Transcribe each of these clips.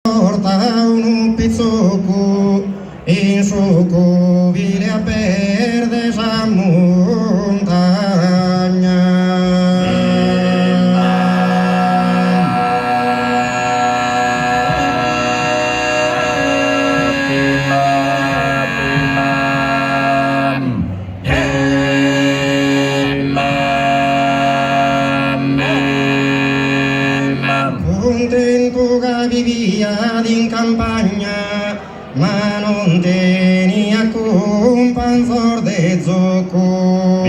porta un pizzuco in su cubile perde esa montagna. Contento che vivia in campagna, ma non tenia companzor de zocco.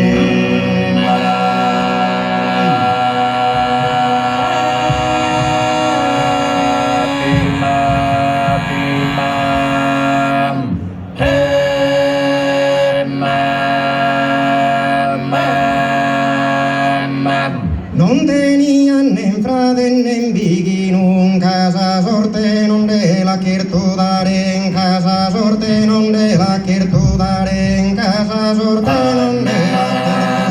Non tenia né frate né bighi, in casa sorte non de la chierto dare, in casa sorte non de la chierto dare, in casa sorte non de la chierto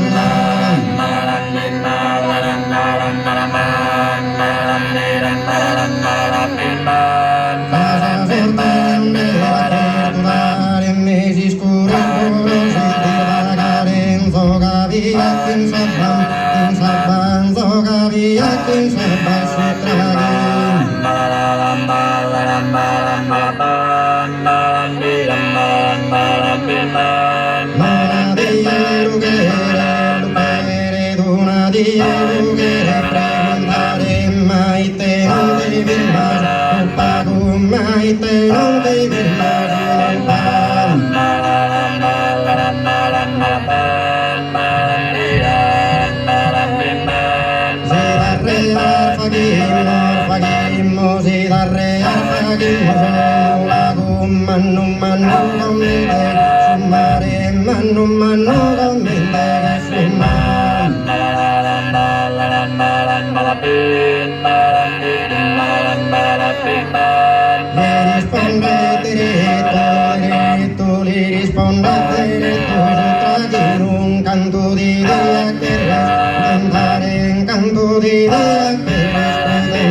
dare, mesi scuri colosi di Carenzo Gavia, in Sabanzo Gavia, in Sabassi Traghi. Mana di lughere, lupere d'una di lughere, preguntare mai te non devi immagine, non pago mai te non devi immagine, non Fagimmo, si darre a fagimmo, sono la gomma, non manno con me, sommare, manno con me, le risponde diretto, le risponde diretto, sottratti un canto di dia che risponde, un canto di dia che risponde.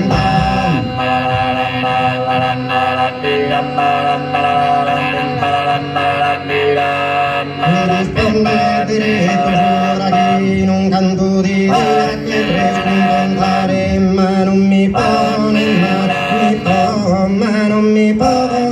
Mi risponde diretto sottratti un canto di dia che risponde, ma non mi pone, ma non mi pone,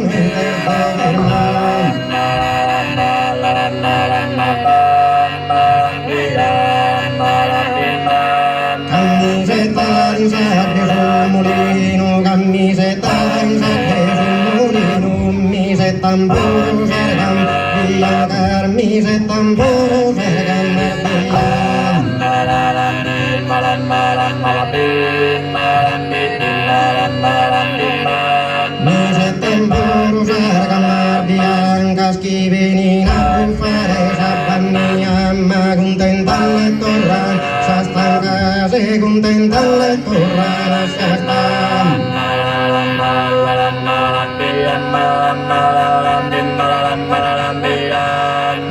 camisetta in sacre sul mulino, camisetta in sacre sul mulino, mi se tamburo sergan via, carmi se tamburo sergan via. Mi se tamburo sergan bianca, schivini a buffare, sabbania, ma contenta le torran, sa stanca, se contenta le torran, sa stanca.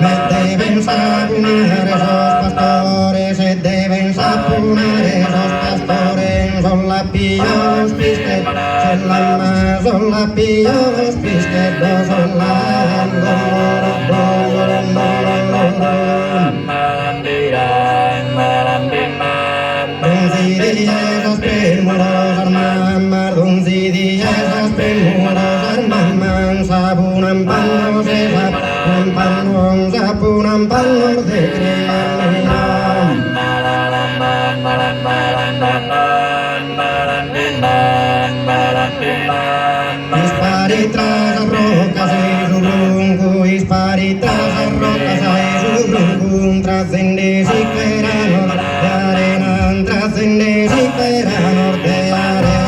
Me deben sapunare esos pastores, se deben sapunare esos pastores, son la pillos pistet, son la más, son la pillos pistet, no son la esos primeros armamar, esos primeros armamar, sabunan panos, sabunan panos, sabunan panos de crear. Dispari tras las rocas y su bronco, dispari tras las rocas y su bronco, trascende si fuera norte de arena, trascende si fuera norte de arena.